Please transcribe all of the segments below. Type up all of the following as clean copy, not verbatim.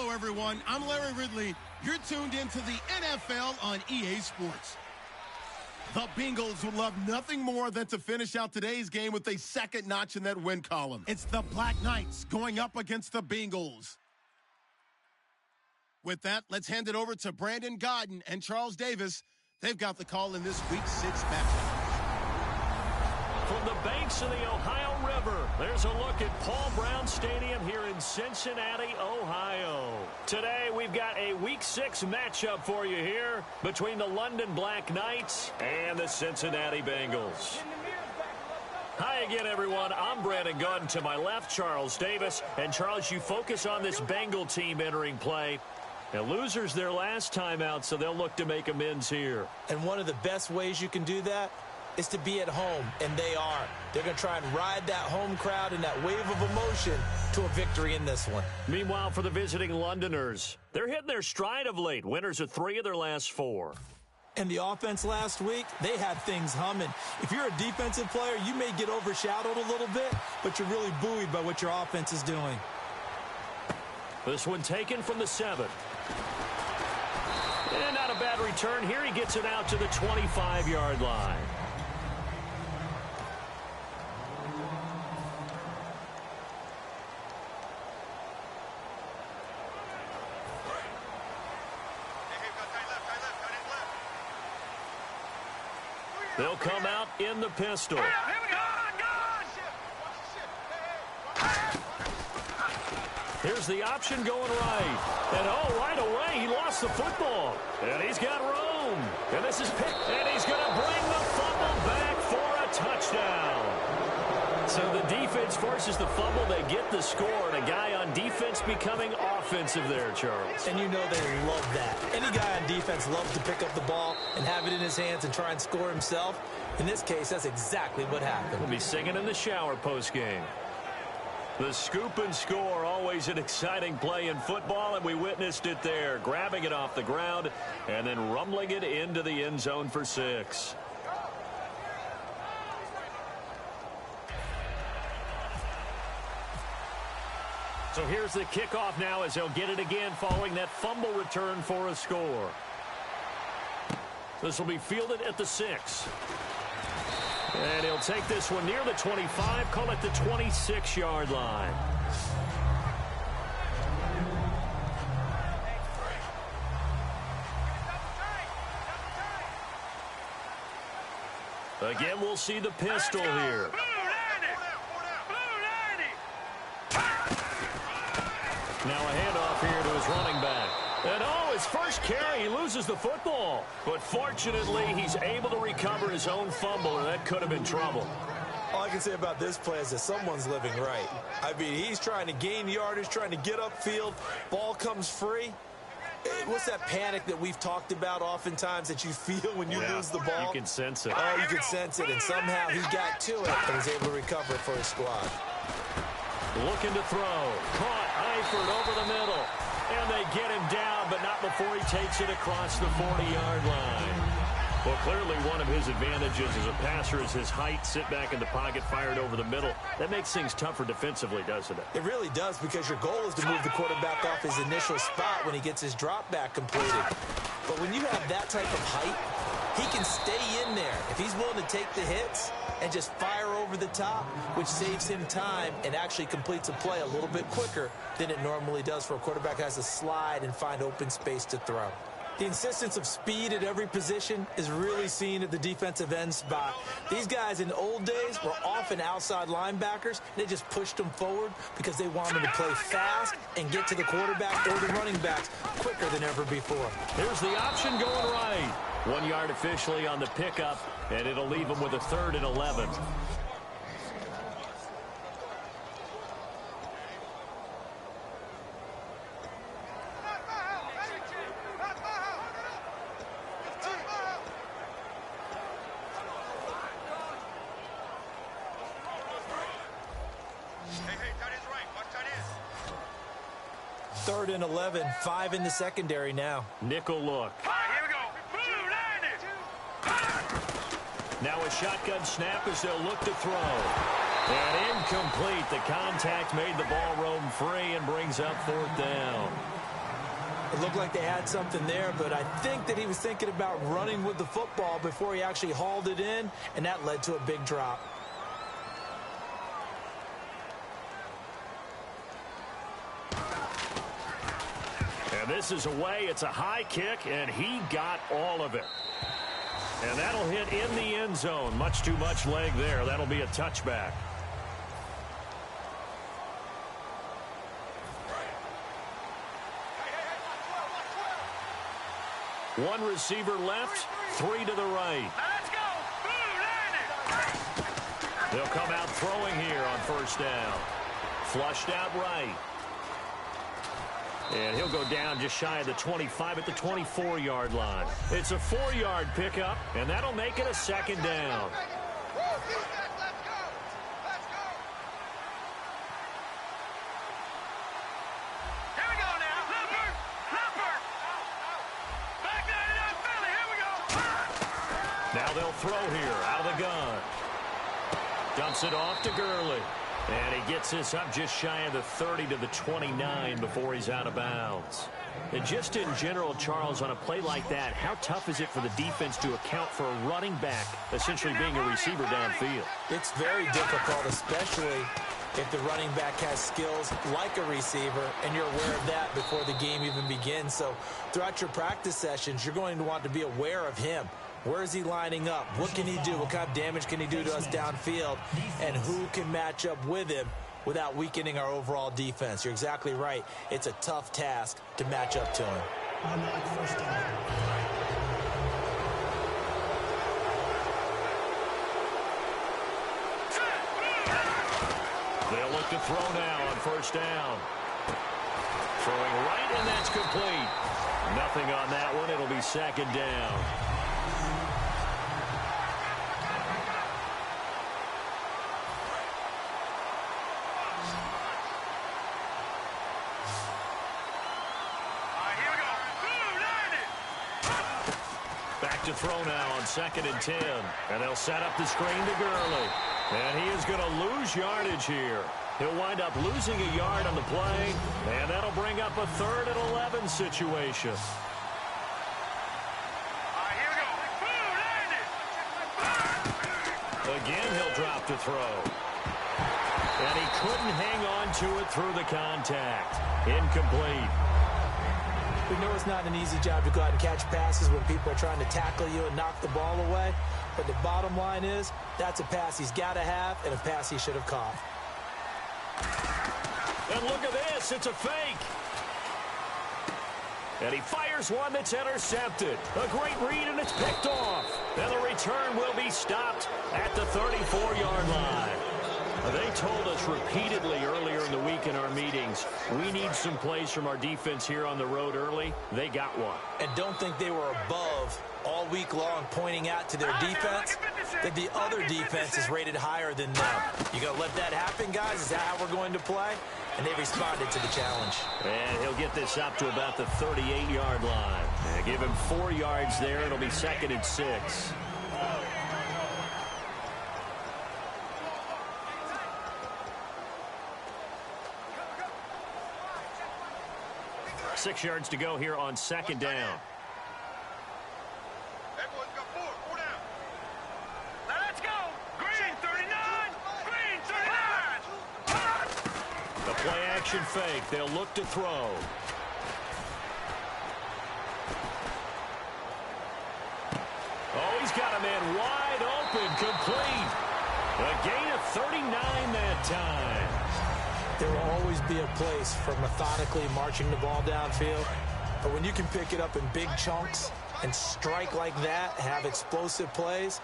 Hello, everyone. I'm Larry Ridley. You're tuned into the NFL on EA Sports. The Bengals would love nothing more than to finish out today's game with a second notch in that win column. It's the Black Knights going up against the Bengals. With that, let's hand it over to Brandon Godden and Charles Davis. They've got the call in this Week 6 matchup. From the banks of the Ohio River, there's a look at Paul Brown Stadium here in Cincinnati, Ohio. Today, we've got a Week 6 matchup for you here between the London Black Knights and the Cincinnati Bengals. Hi again, everyone. I'm Brandon Godden. To my left, Charles Davis. And, Charles, you focus on this Bengal team entering play. Now, losers their last time out, so they'll look to make amends here. And one of the best ways you can do that is to be at home, and they are. They're going to try and ride that home crowd and that wave of emotion to a victory in this one. Meanwhile, for the visiting Londoners, they're hitting their stride of late. Winners of 3 of their last 4. And the offense last week, they had things humming. If you're a defensive player, you may get overshadowed a little bit, but you're really buoyed by what your offense is doing. This one taken from the 7. And not a bad return. Here he gets it out to the 25-yard line. They'll come out in the pistol. Here's the option going right. And, right away, he lost the football. And he's got room. And this is picked. And he's going to bring the fumble back for a touchdown. So the defense forces the fumble. They get the score. And a guy on defense becoming offensive there, Charles. And you know they love that. Any guy on defense loves to pick up the ball and have it in his hands and try and score himself. In this case, that's exactly what happened. We'll be singing in the shower postgame. The scoop and score, always an exciting play in football, and we witnessed it there, grabbing it off the ground and then rumbling it into the end zone for 6. So here's the kickoff now as they'll get it again following that fumble return for a score. This will be fielded at the 6. And he'll take this one near the 25, call it the 26-yard line. Again, we'll see the pistol here. Now a handoff here to his running back. And his first carry, he loses the football. But fortunately, he's able to recover his own fumble, and that could have been trouble. All I can say about this play is that someone's living right. I mean, he's trying to gain yardage, trying to get upfield. Ball comes free. What's that panic that we've talked about oftentimes that you feel when you lose the ball? You can sense it. Oh, you can sense it, and somehow he got to it and was able to recover it for his squad. Looking to throw. Caught Eifert over the middle. And they get him down, but not before he takes it across the 40-yard line. Well, clearly one of his advantages as a passer is his height. Sit back in the pocket, fired over the middle. That makes things tougher defensively, doesn't it? It really does, because your goal is to move the quarterback off his initial spot when he gets his drop back completed. But when you have that type of height, he can stay in there if he's willing to take the hits and just fire over the top, which saves him time and actually completes a play a little bit quicker than it normally does for a quarterback who has to slide and find open space to throw. The insistence of speed at every position is really seen at the defensive end spot. These guys in the old days were often outside linebackers. They just pushed them forward because they wanted them to play fast and get to the quarterback or the running backs quicker than ever before. Here's the option going right. 1 yard officially on the pickup, and it'll leave them with a 3rd and 11. Third and 11, 5 in the secondary now. Nickel look. Here we go. Now a shotgun snap as they'll look to throw. And incomplete. The contact made the ball roam free and brings up 4th down. It looked like they had something there, but I think that he was thinking about running with the football before he actually hauled it in, and that led to a big drop. And this is away. It's a high kick, and he got all of it. And that'll hit in the end zone. Much too much leg there. That'll be a touchback. One receiver left, three to the right. Let's go. They'll come out throwing here on first down. Flushed out right. And he'll go down just shy of the 25 at the 24-yard line. It's a 4-yard pickup, and that'll make it a second down. Now they'll throw here out of the gun. Dumps it off to Gurley. And he gets this up just shy of the 30 to the 29 before he's out of bounds. And just in general, Charles, on a play like that, how tough is it for the defense to account for a running back essentially being a receiver downfield? It's very difficult, especially if the running back has skills like a receiver, and you're aware of that before the game even begins. So throughout your practice sessions, you're going to want to be aware of him. Where is he lining up? What can he do? What kind of damage can he do to us downfield? And who can match up with him without weakening our overall defense? You're exactly right. It's a tough task to match up to him. They'll look to throw now on first down. Throwing right, and that's complete. Nothing on that one. It'll be second down. To throw now on 2nd and 10. And they'll set up the screen to Gurley. And he is going to lose yardage here. He'll wind up losing a yard on the play. And that'll bring up a 3rd and 11 situation. Again, he'll drop to throw. And he couldn't hang on to it through the contact. Incomplete. We know it's not an easy job to go out and catch passes when people are trying to tackle you and knock the ball away. But the bottom line is, that's a pass he's got to have and a pass he should have caught. And look at this. It's a fake. And he fires one that's intercepted. A great read, and it's picked off. And the return will be stopped at the 34-yard line. They told us repeatedly earlier in the week in our meetings, we need some plays from our defense here on the road early. They got one. And don't think they were above all week long pointing out to their defense that the other defense is rated higher than them. You going to let that happen, guys? Is that how we're going to play? And they responded to the challenge. And he'll get this up to about the 38-yard line. And give him 4 yards there. It'll be 2nd and 6. 6 yards to go here on 2nd down. Let's go. Green 39. Green 39. The play action fake. They'll look to throw. Oh, he's got a man wide open, complete. A gain of 39 that time. There will always be a place for methodically marching the ball downfield. But when you can pick it up in big chunks and strike like that, have explosive plays,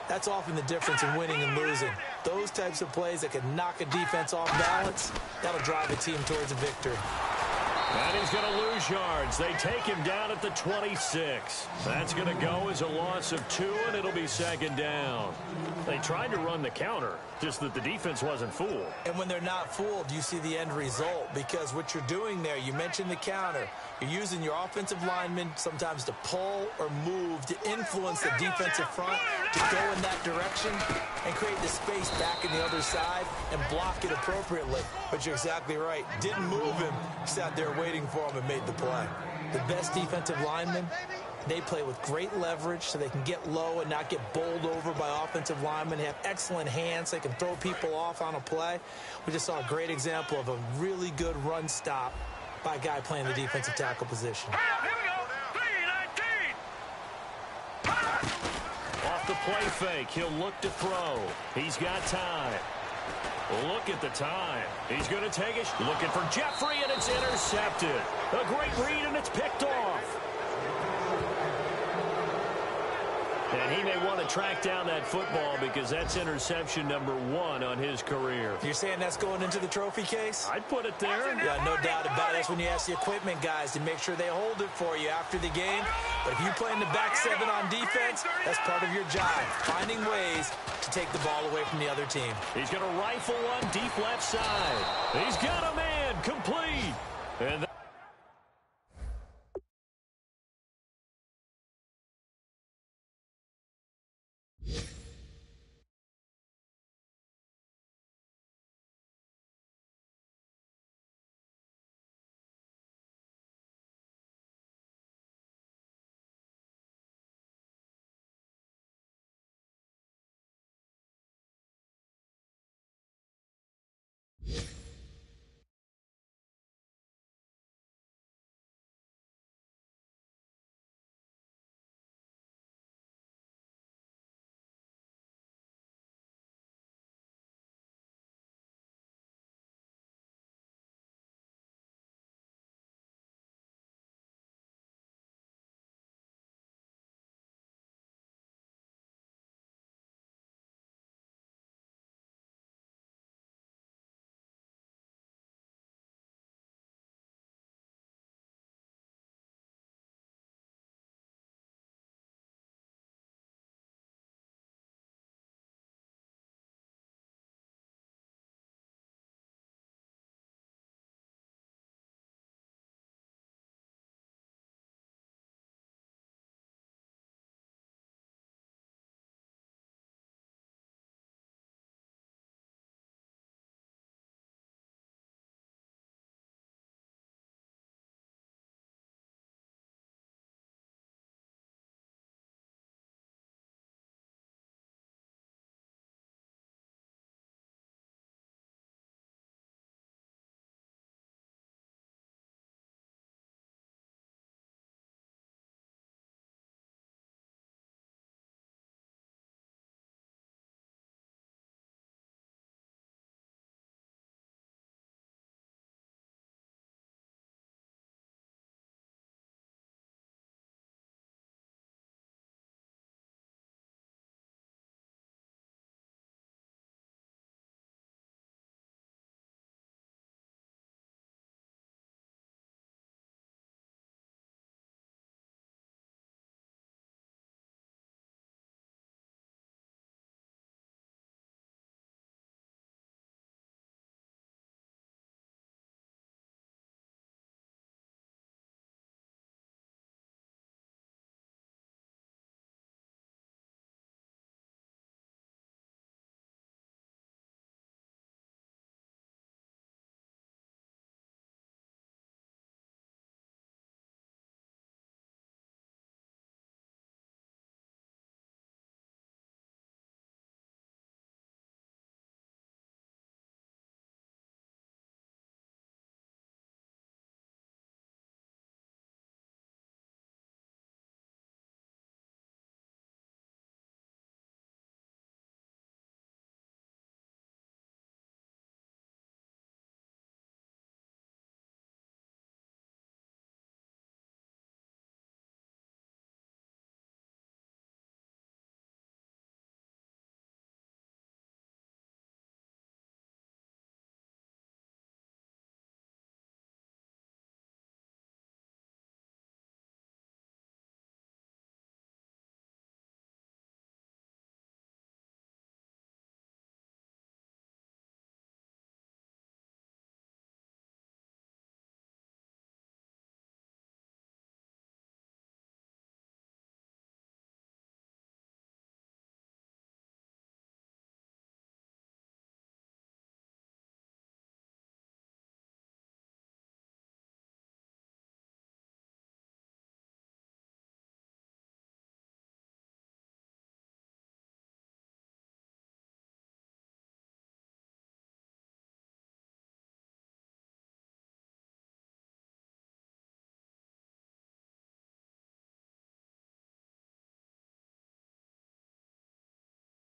that's often the difference in winning and losing. Those types of plays that can knock a defense off balance, that'll drive a team towards a victory. And he's going to lose yards. They take him down at the 26. That's going to go as a loss of 2, and it'll be 2nd down. They tried to run the counter, just that the defense wasn't fooled. And when they're not fooled, you see the end result, because what you're doing there, you mentioned the counter. You're using your offensive linemen sometimes to pull or move to influence the defensive front to go in that direction and create the space back in the other side and block it appropriately. But you're exactly right. Didn't move him. Sat there waiting waiting for him and made the play. The best defensive linemen, they play with great leverage so they can get low and not get bowled over by offensive linemen. They have excellent hands. They can throw people off on a play. We just saw a great example of a really good run stop by a guy playing the defensive tackle position. Here we go. 3-19. Off the play fake, he'll look to throw. He's got time. Look at the time. He's going to take it. Looking for Jeffrey, and it's intercepted. A great read, and it's picked off. And he may want to track down that football because that's interception number 1 on his career. You're saying that's going into the trophy case? I'd put it there. Yeah, no doubt about it. That's when you ask the equipment guys to make sure they hold it for you after the game. But if you play in the back 7 on defense, that's part of your job, finding ways to take the ball away from the other team. He's going to rifle one deep left side. He's got a man complete. And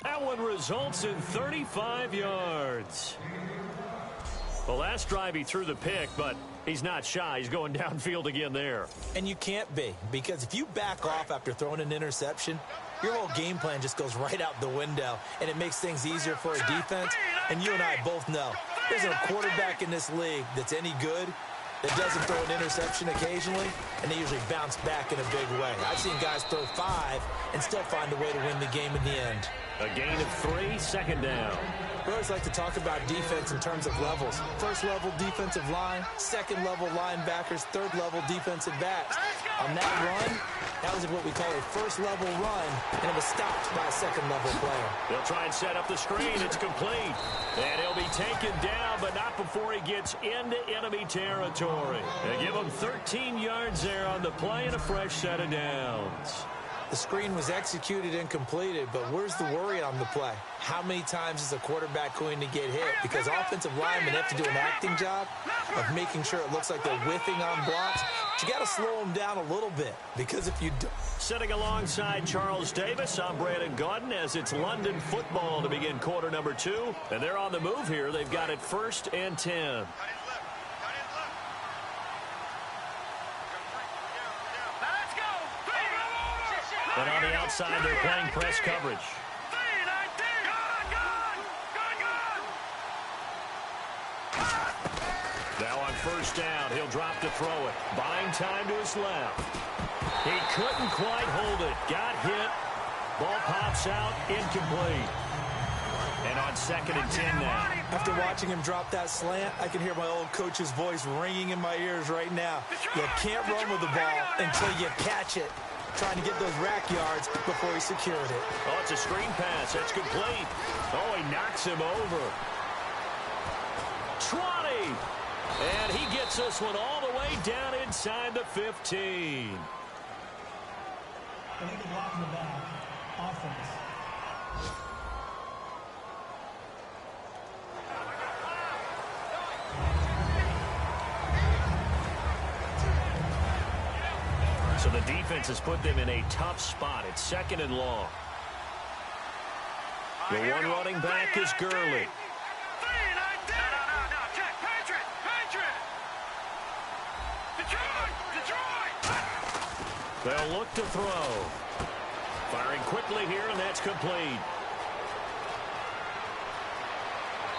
That one results in 35 yards. The last drive he threw the pick, but he's not shy. He's going downfield again there. And you can't be, because if you back off after throwing an interception, your whole game plan just goes right out the window, and it makes things easier for a defense. And you and I both know there's a quarterback in this league that's any good that doesn't throw an interception occasionally, and they usually bounce back in a big way. I've seen guys throw 5 and still find a way to win the game in the end. A gain of 3, second down. We always like to talk about defense in terms of levels. First-level defensive line, second-level linebackers, third-level defensive backs. On that run, that was what we call a first-level run, and it was stopped by a second-level player. They'll try and set up the screen. It's complete. And he'll be taken down, but not before he gets into enemy territory. They give him 13 yards there on the play and a fresh set of downs. The screen was executed and completed, but where's the worry on the play? How many times is a quarterback going to get hit? Because offensive linemen have to do an acting job of making sure it looks like they're whiffing on blocks. But you got to slow them down a little bit, because if you don't... Sitting alongside Charles Davis, I'm Brandon Gaudin as it's London football to begin quarter number 2. And they're on the move here. They've got it 1st and 10. And on the outside, they're playing press coverage. Now on 1st down, he'll drop to throw it. Buying time to his left. He couldn't quite hold it. Got hit. Ball pops out, incomplete. And on 2nd and 10 now. After watching him drop that slant, I can hear my old coach's voice ringing in my ears right now. You can't run with the ball until you catch it. Trying to get those rack yards before he secured it. Oh, it's a screen pass. That's complete. Oh, he knocks him over. 20. And he gets this one all the way down inside the 15. Illegal block in the back. Offense. So the defense has put them in a tough spot. It's 2nd and long. The one running back is Gurley. They'll look to throw. Firing quickly here, and that's complete.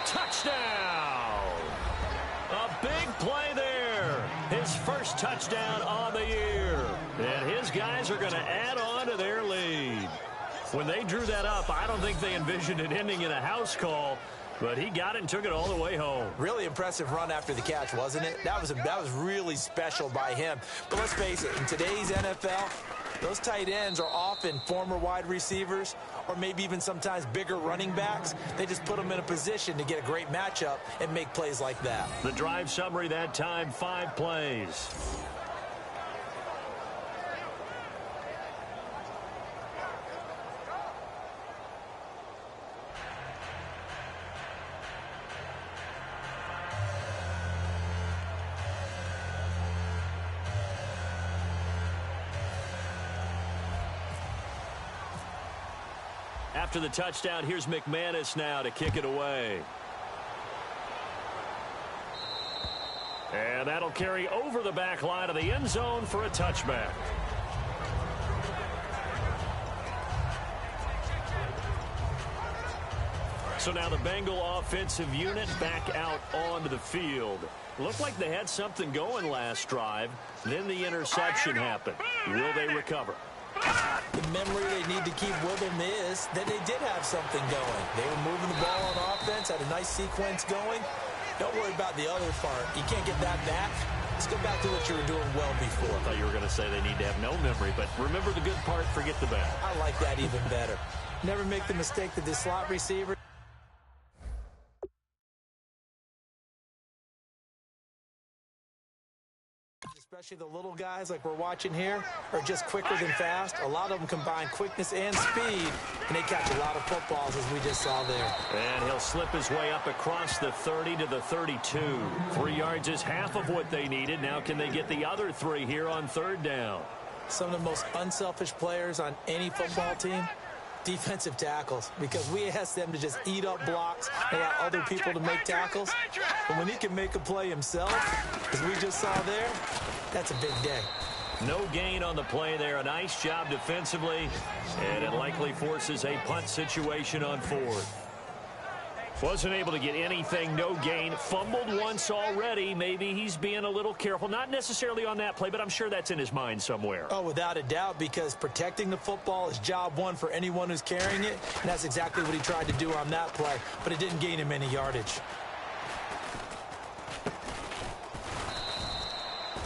Touchdown! A big play there. His first touchdown on the year. And his guys are going to add on to their lead. When they drew that up, I don't think they envisioned it ending in a house call. But he got it and took it all the way home. Really impressive run after the catch, wasn't it? That was really special by him. But let's face it, in today's NFL, those tight ends are often former wide receivers or maybe even sometimes bigger running backs. They just put them in a position to get a great matchup and make plays like that. The drive summary that time, 5 plays. After the touchdown, here's McManus now to kick it away. And that'll carry over the back line of the end zone for a touchback. So now the Bengal offensive unit back out onto the field. Looked like they had something going last drive. Then the interception happened. Will they recover? The memory they need to keep with them is that they did have something going. They were moving the ball on offense, had a nice sequence going. Don't worry about the other part. You can't get that back. Let's go back to what you were doing well before. I thought you were going to say they need to have no memory, but remember the good part, forget the bad. I like that even better. Never make the mistake that the slot receiver... especially the little guys like we're watching here, are just quicker than fast. A lot of them combine quickness and speed, and they catch a lot of footballs, as we just saw there. And he'll slip his way up across the 30 to the 32. 3 yards is half of what they needed. Now can they get the other 3 here on 3rd down? Some of the most unselfish players on any football team Defensive tackles, because we ask them to just eat up blocks and allow other people to make tackles. But when he can make a play himself, as we just saw there, that's a big day. No gain on the play there. A nice job defensively, and it likely forces a punt situation on fourth. Wasn't able to get anything, no gain. Fumbled once already. Maybe he's being a little careful. Not necessarily on that play, but I'm sure that's in his mind somewhere. Oh, without a doubt, because protecting the football is job one for anyone who's carrying it, and that's exactly what he tried to do on that play, but it didn't gain him any yardage.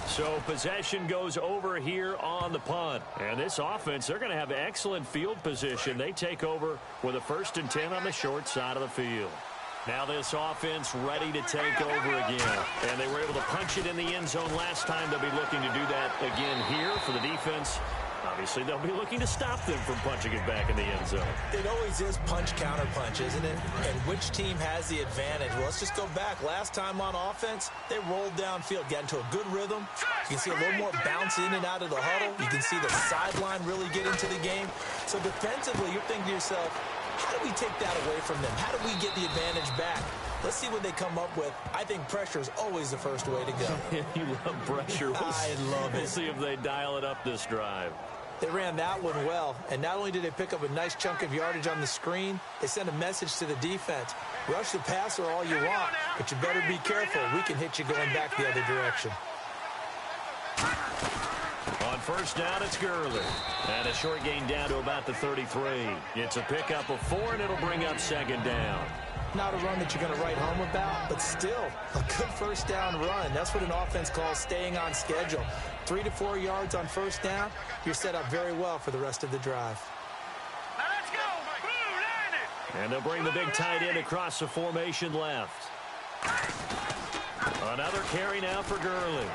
So possession goes over here on the punt. And this offense, they're going to have excellent field position. They take over with a 1st and 10 on the short side of the field. Now this offense ready to take over again. And they were able to punch it in the end zone last time. They'll be looking to do that again here for the defense. Obviously, they'll be looking to stop them from punching it back in the end zone. It always is punch-counter-punch, isn't it? And which team has the advantage? Well, let's just go back. Last time on offense, they rolled downfield, got into a good rhythm. You can see a little more bounce in and out of the huddle. You can see the sideline really get into the game. So defensively, you're thinking to yourself, how do we take that away from them? How do we get the advantage back? Let's see what they come up with. I think pressure is always the first way to go. You love pressure. I love it. We'll see if they dial it up this drive. They ran that one well, and not only did they pick up a nice chunk of yardage on the screen, they sent a message to the defense. Rush the passer all you want, but you better be careful. We can hit you going back the other direction. On first down, it's Gurley. And a short gain down to about the 33. It's a pickup of 4, and it'll bring up 2nd down. Not a run that you're going to write home about, but still a good first down run. That's what an offense calls staying on schedule. 3 to 4 yards on first down, you're set up very well for the rest of the drive. Now let's go. Blue 90. And they'll bring the big tight end across the formation left. Another carry now for Gurley.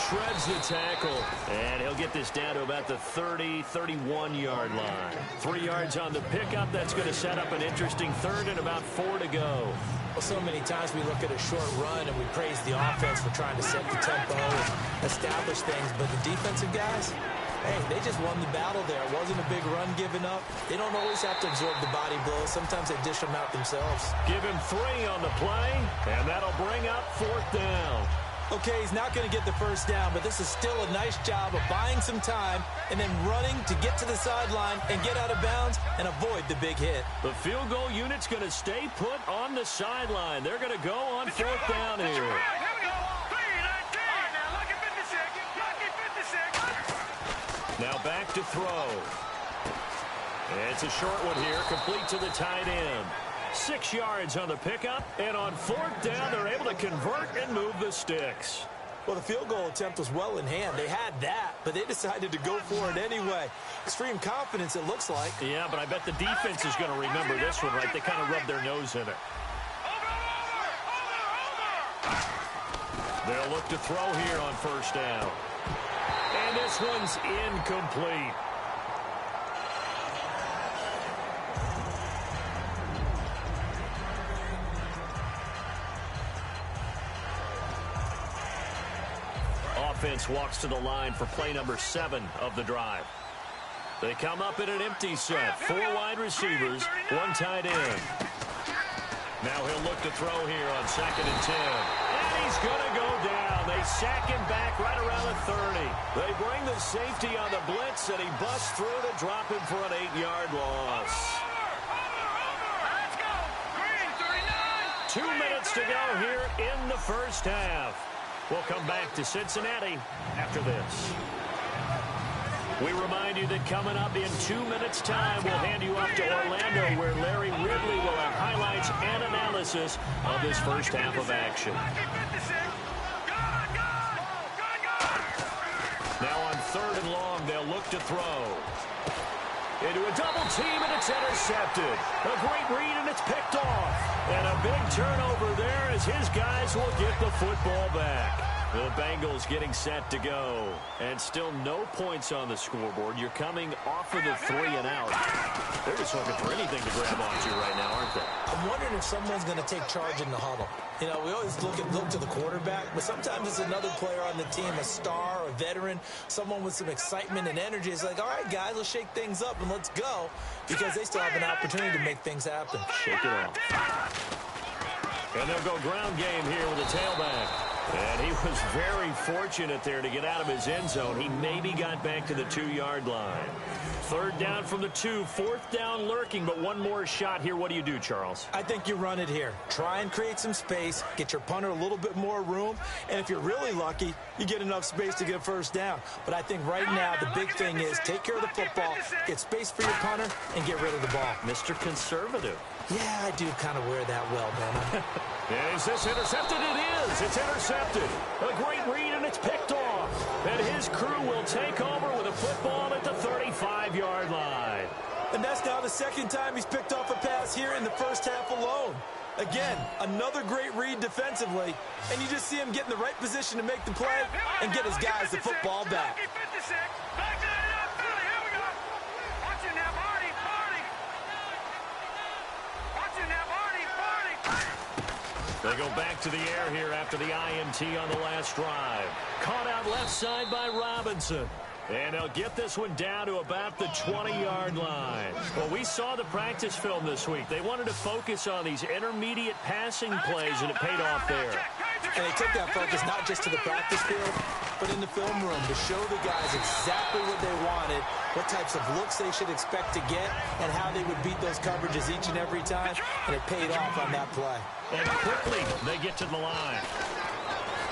Shreds the tackle, and he'll get this down to about the 30, 31-yard line. 3 yards on the pickup. That's going to set up an interesting 3rd and about 4 to go. Well, so many times we look at a short run and we praise the offense for trying to set the tempo and establish things, but the defensive guys, hey, they just won the battle there. It wasn't a big run given up. They don't always have to absorb the body blows. Sometimes they dish them out themselves. Give him 3 on the play, and that'll bring up 4th down. Okay, he's not going to get the first down, but this is still a nice job of buying some time and then running to get to the sideline and get out of bounds and avoid the big hit. The field goal unit's going to stay put on the sideline. They're going to go on 4th down here. Here we go. 3-19. Now lucky 56. Lucky 56. Now back to throw. It's a short one here, complete to the tight end. 6 yards on the pickup, and on 4th down, they're able to convert and move the sticks. Well, the field goal attempt was well in hand. They had that, but they decided to go for it anyway. Extreme confidence, it looks like. Yeah, but I bet the defense is going to remember this one, right? They kind of rubbed their nose in it. They'll look to throw here on 1st down. And this one's incomplete. Offense walks to the line for play number 7 of the drive. They come up in an empty set. 4 wide receivers, 1 tight end. Now he'll look to throw here on 2nd and 10. And he's going to go down. They sack him back right around the 30. They bring the safety on the blitz, and he busts through to drop him for an 8-yard loss. Let's go. Green 39. 2 minutes to go here in the first half. We'll come back to Cincinnati after this. We remind you that coming up in 2 minutes' time, we'll hand you off to Orlando, where Larry Ridley will have highlights and analysis of this first half of action. Now on 3rd and long, they'll look to throw. Into a double team, and it's intercepted. A great read, and it's picked off. And a big turnover there as his guys will get the football back. The Bengals getting set to go. And still no points on the scoreboard. You're coming off of the 3 and out. They're just looking for anything to grab onto right now, aren't they? I'm wondering if someone's going to take charge in the huddle. You know, we always look to the quarterback, but sometimes it's another player on the team, a star, a veteran, someone with some excitement and energy. It's like, all right, guys, let's shake things up and let's go, because they still have an opportunity to make things happen. Shake it off. And they'll go ground game here with a tailback. And he was very fortunate there to get out of his end zone. He maybe got back to the 2-yard line. 3rd down from the 2, 4th down lurking, but one more shot here. What do you do, Charles? I think you run it here. Try and create some space, get your punter a little bit more room, and if you're really lucky, you get enough space to get a 1st down. But I think right now the big thing is take care of the football, get space for your punter, and get rid of the ball. Mr. Conservative. Yeah, I do kind of wear that well, man. Is this intercepted? It is. It's intercepted. A great read, and it's picked off. And his crew will take over with a football at the 35-yard line. And that's now the 2nd time he's picked off a pass here in the 1st half alone. Again, another great read defensively, and you just see him get in the right position to make the play and get his guys the football back. They go back to the air here after the INT on the last drive. Caught out left side by Robinson. And they'll get this one down to about the 20-yard line. Well, we saw the practice film this week. They wanted to focus on these intermediate passing plays, and it paid off there. And they took that focus not just to the practice field, but in the film room to show the guys exactly what they wanted, what types of looks they should expect to get, and how they would beat those coverages each and every time. And it paid off on that play. And quickly, they get to the line.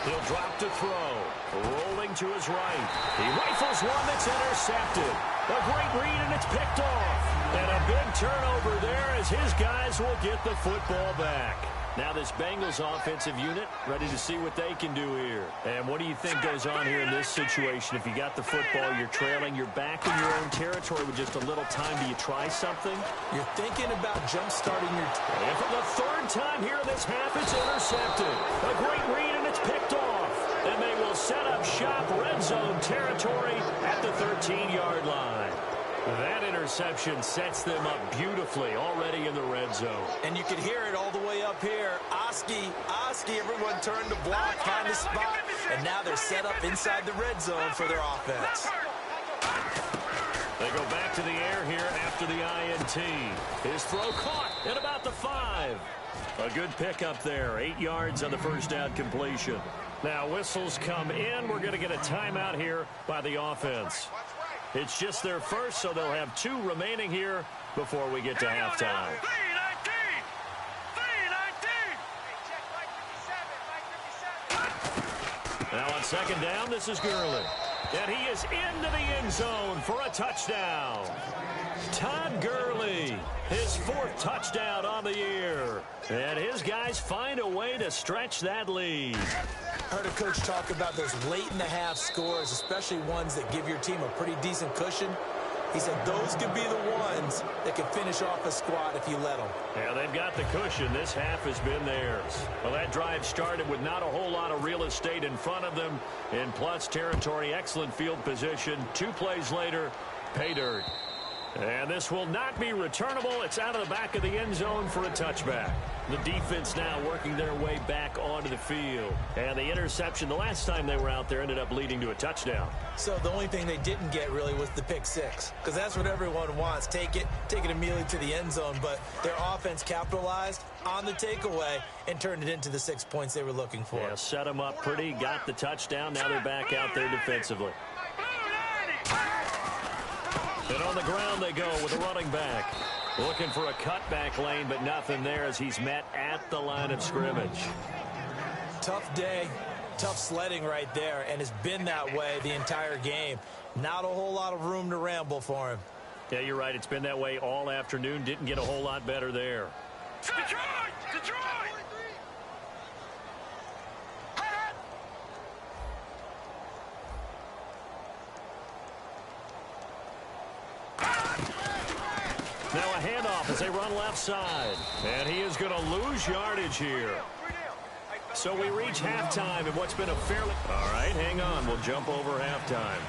He'll drop to throw. Rolling to his right. He rifles one that's intercepted. A great read, and it's picked off. And a big turnover there as his guys will get the football back. Now this Bengals offensive unit ready to see what they can do here. And what do you think goes on here in this situation? If you got the football, you're trailing, you're back in your own territory with just a little time. Do you try something? You're thinking about jump-starting your team. And for the 3rd time here in this half, it's intercepted. A great read, and it's picked off. And they will set up shop, red zone territory at the 13-yard line. That interception sets them up beautifully already in the red zone. And you can hear it all the way up here. Oski, everyone turned to block, find a spot, and now they're set up inside the red zone for their offense. They go back to the air here after the INT. His throw caught at about the 5. A good pickup there, 8 yards on the 1st down completion. Now whistles come in. We're going to get a timeout here by the offense. It's just their first, so they'll have 2 remaining here before we get to halftime. Now on 2nd down, this is Gurley. And he is into the end zone for a touchdown. Todd Gurley, his 4th touchdown on the year. And his guys find a way to stretch that lead. Heard a coach talk about those late-in-the-half scores, especially ones that give your team a pretty decent cushion. He said those could be the ones that can finish off a squad if you let them. Yeah, they've got the cushion. This half has been theirs. Well, that drive started with not a whole lot of real estate in front of them. In plus territory, excellent field position. 2 plays later, pay dirt. And this will not be returnable. It's out of the back of the end zone for a touchback. The defense now working their way back onto the field. And the interception the last time they were out there ended up leading to a touchdown. So the only thing they didn't get really was the pick 6. Because that's what everyone wants. Take it immediately to the end zone. But their offense capitalized on the takeaway and turned it into the 6 points they were looking for. Yeah, set them up pretty, got the touchdown. Now they're back out there defensively. And on the ground they go with a running back. Looking for a cutback lane, but nothing there as he's met at the line of scrimmage. Tough day, tough sledding right there, and it's been that way the entire game. Not a whole lot of room to ramble for him. Yeah, you're right. It's been that way all afternoon. Didn't get a whole lot better there. Detroit! Detroit! Now a handoff as they run left side. And he is going to lose yardage here. So we reach halftime in what's been a fairly... All right, hang on. We'll jump over halftime.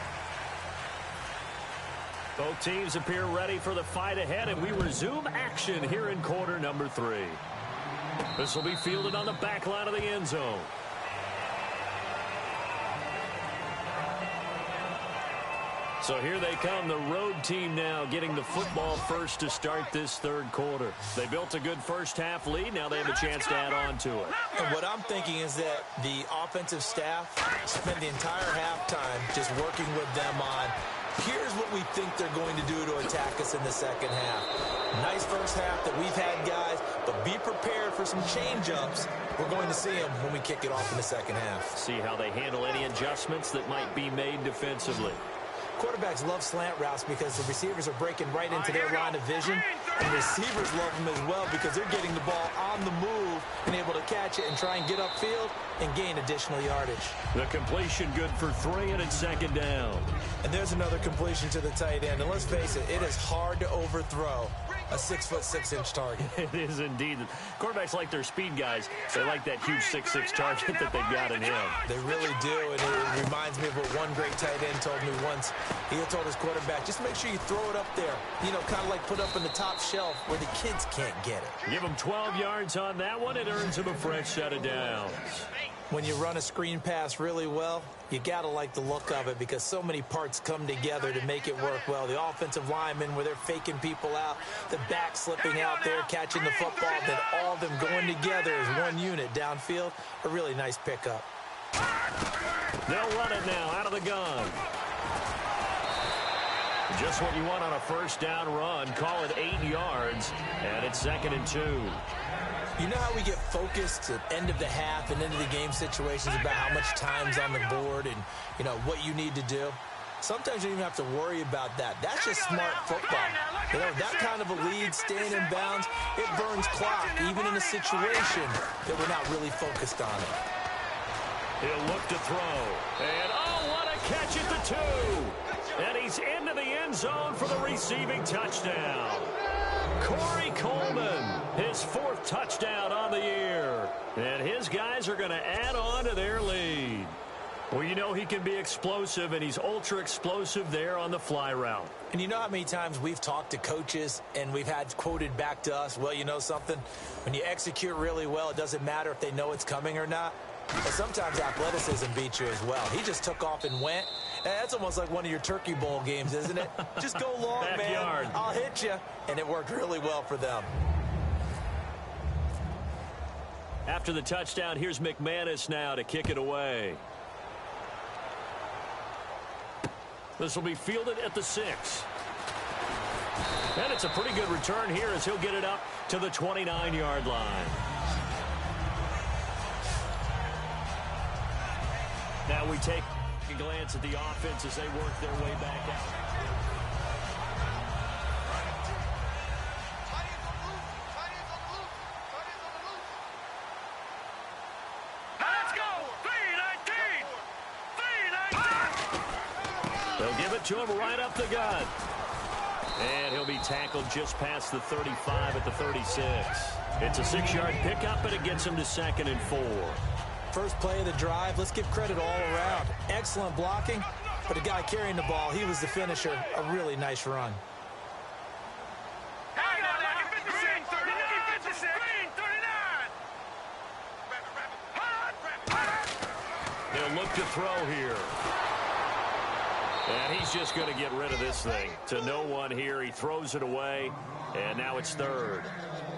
Both teams appear ready for the fight ahead, and we resume action here in quarter number 3. This will be fielded on the back line of the end zone. So here they come, the road team now getting the football first to start this third quarter. They built a good first-half lead. Now they have a chance to add on to it. And what I'm thinking is that the offensive staff spent the entire halftime just working with them on, here's what we think they're going to do to attack us in the second half. Nice first half that we've had, guys, but be prepared for some change-ups. We're going to see them when we kick it off in the second half. See how they handle any adjustments that might be made defensively. Quarterbacks love slant routes because the receivers are breaking right into their line of vision, and receivers love them as well because they're getting the ball on the move and able to catch it and try and get upfield and gain additional yardage. The completion good for 3, and it's second down. And there's another completion to the tight end, and let's face it, it is hard to overthrow a 6'6" target. It is indeed. Quarterbacks like their speed guys. They like that huge 6'6" target that they've got in him. They really do, and it reminds me of what one great tight end told me once. He had told his quarterback, just make sure you throw it up there, you know, kind of like put up in the top shelf where the kids can't get it. Give him 12 yards on that one. It earns him a fresh set of downs. When you run a screen pass really well, you got to like the look of it because so many parts come together to make it work well. The offensive linemen where they're faking people out, the back slipping out there, catching the football, then all of them going together as one unit downfield. A really nice pickup. They'll run it now out of the gun. Just what you want on a first down run. Call it 8 yards, and it's 2nd and 2. You know how we get focused at end of the half and into the game situations about how much time's on the board and, you know, what you need to do? Sometimes you don't even have to worry about that. That's just smart football. You know, that kind of a lead, staying in bounds, it burns clock, even in a situation that we're not really focused on it. He'll look to throw. And, oh, what a catch at the 2. And he's into the end zone for the receiving touchdown. Corey Coleman, his 4th touchdown on the year. And his guys are going to add on to their lead. Well, you know he can be explosive, and he's ultra-explosive there on the fly route. And you know how many times we've talked to coaches and we've had quoted back to us, well, you know something? When you execute really well, it doesn't matter if they know it's coming or not. But sometimes athleticism beats you as well. He just took off and went. That's almost like one of your Turkey Bowl games, isn't it? Just go long, Backyard. man. I'll hit you. And it worked really well for them. After the touchdown, here's McManus now to kick it away. This will be fielded at the 6. And it's a pretty good return here as he'll get it up to the 29-yard line. Now we take a glance at the offense as they work their way back out. Let's go! 3-19! They'll give it to him right up the gut. And he'll be tackled just past the 35 at the 36. It's a 6-yard pickup, and it gets him to 2nd and 4. First play of the drive, let's give credit all around. Excellent blocking, but the guy carrying the ball, he was the finisher. A really nice run. He'll look to throw here. And he's just going to get rid of this thing. To no one here. He throws it away, and now it's 3rd.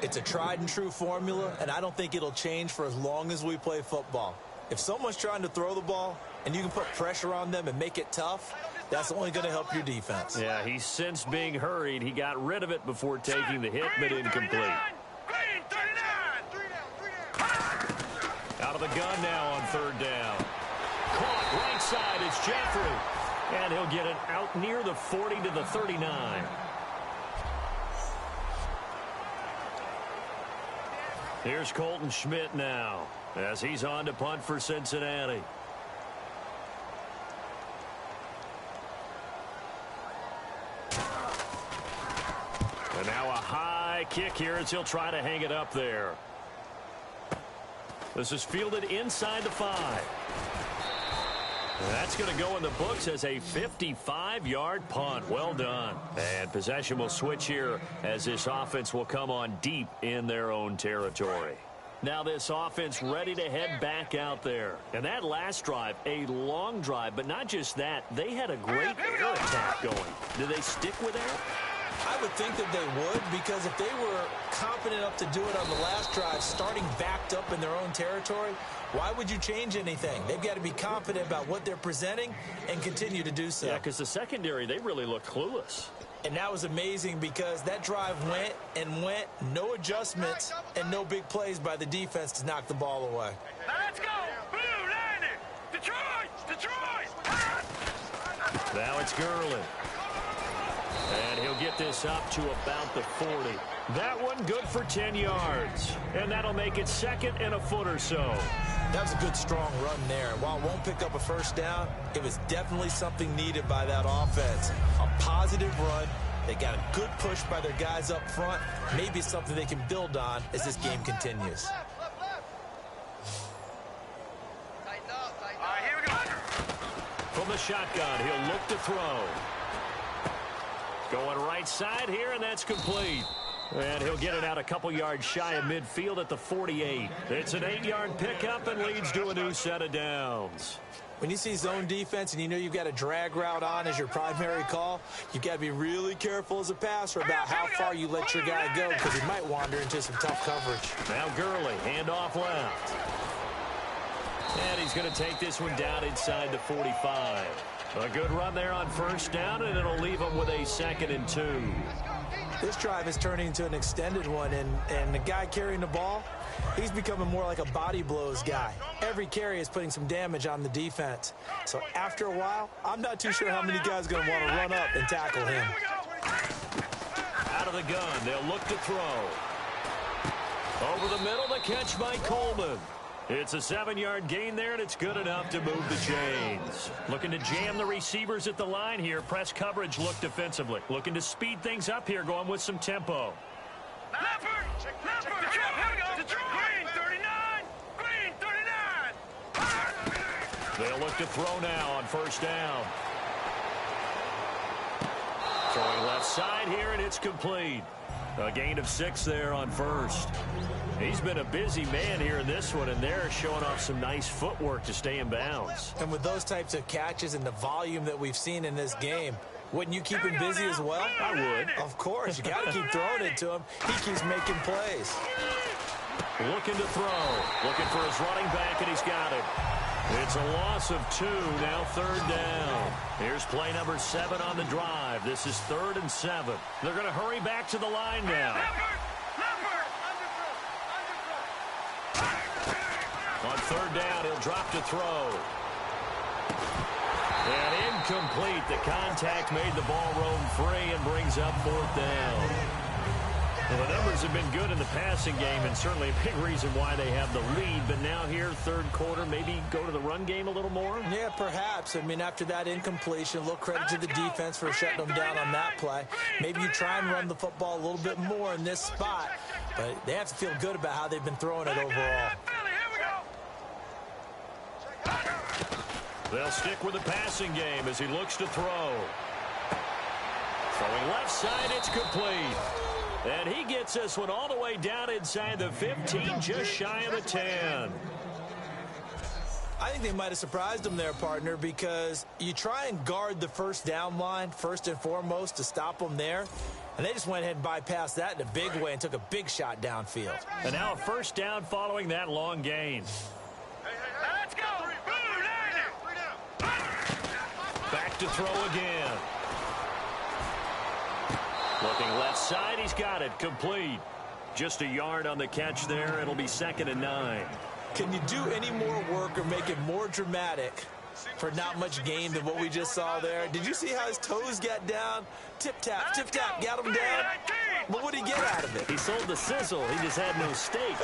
It's a tried and true formula, and I don't think it'll change for as long as we play football. If someone's trying to throw the ball and you can put pressure on them and make it tough, that's only going to help your defense. Yeah, he's sensed being hurried. He got rid of it before taking the hit, but incomplete. Out of the gun now on 3rd down. Caught right side, it's Jeffrey. And he'll get it out near the 40 to the 39. Here's Colton Schmidt now as he's on to punt for Cincinnati. And now a high kick here as he'll try to hang it up there. This is fielded inside the 5. That's going to go in the books as a 55-yard punt. Well done. And possession will switch here as this offense will come on deep in their own territory. Now this offense ready to head back out there. And that last drive, a long drive, but not just that. They had a great air attack going. Do they stick with air? I would think that they would, because if they were confident enough to do it on the last drive, starting backed up in their own territory, why would you change anything? They've got to be confident about what they're presenting and continue to do so. Yeah, because the secondary, they really looked clueless. And that was amazing because that drive went and went, no adjustments, and no big plays by the defense to knock the ball away. Let's go! Blue landing! Detroit! Detroit! Now it's Gurley. And he'll get this up to about the 40. That one good for 10 yards. And that'll make it second and a foot or so. That was a good, strong run there. While it won't pick up a first down, it was definitely something needed by that offense. A positive run. They got a good push by their guys up front. Maybe something they can build on as this game continues. All right, here we go. From the shotgun, he'll look to throw. Going right side here, and that's complete. And he'll get it out a couple yards shy of midfield at the 48. It's an 8-yard pickup and leads to a new set of downs. When you see zone defense and you know you've got a drag route on as your primary call, you've got to be really careful as a passer about how far you let your guy go, because he might wander into some tough coverage. Now Gurley, handoff left. And he's going to take this one down inside the 45. A good run there on first down, and it'll leave him with a 2nd and 2. This drive is turning into an extended one, and the guy carrying the ball, he's becoming more like a body blows guy. Every carry is putting some damage on the defense. So after a while, I'm not too sure how many guys are going to want to run up and tackle him. Out of the gun, they'll look to throw. Over the middle, the catch by Coleman. It's a 7-yard gain there, and it's good enough to move the chains. Looking to jam the receivers at the line here. Press coverage look defensively. Looking to speed things up here, going with some tempo. Leopard! Leopard! Here we go! Detroit! Green 39! Green 39! They'll look to throw now on first down. Throwing left side here, and it's complete. A gain of 6 there on first. He's been a busy man here in this one, and they're showing off some nice footwork to stay in bounds. And with those types of catches and the volume that we've seen in this game, wouldn't you keep him busy as well? I would. Of course. You got to keep throwing it to him. He keeps making plays. Looking to throw. Looking for his running back, and he's got it. It's a loss of 2, now 3rd down. Here's play number 7 on the drive. This is 3rd and 7. They're going to hurry back to the line now. On 3rd down, he'll drop to throw. And incomplete. The contact made the ball roam free and brings up 4th down. Well, the numbers have been good in the passing game, and certainly a big reason why they have the lead. But now here, 3rd quarter, maybe go to the run game a little more? Yeah, perhaps. I mean, after that incompletion, a little credit to the defense for shutting them down on that play. Maybe you try and run the football a little bit more in this spot. But they have to feel good about how they've been throwing it overall. They'll stick with the passing game as he looks to throw. Throwing left side, it's complete. And he gets this one all the way down inside the 15, just shy of the 10. I think they might have surprised him there, partner, because you try and guard the first down line first and foremost to stop them there. And they just went ahead and bypassed that in a big way and took a big shot downfield. And now a first down following that long gain. Let's go! Back to throw again. Looking left side, he's got it, complete. Just a yard on the catch there. It'll be 2nd and 9. Can you do any more work or make it more dramatic for not much gain than what we just saw there? Did you see how his toes got down? Tip-tap, got him down. But what did he get out of it? He sold the sizzle. He just had no steak.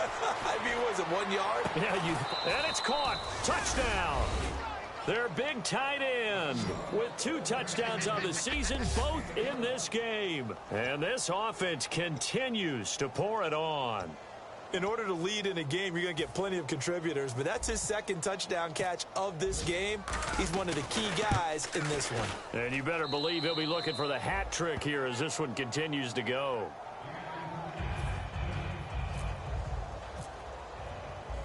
I mean, was it 1 yard? Yeah, and it's caught. Touchdown. Their big tight end with 2 touchdowns on the season, both in this game. And this offense continues to pour it on. In order to lead in a game, you're going to get plenty of contributors, but that's his second touchdown catch of this game. He's one of the key guys in this one. And you better believe he'll be looking for the hat trick here as this one continues to go.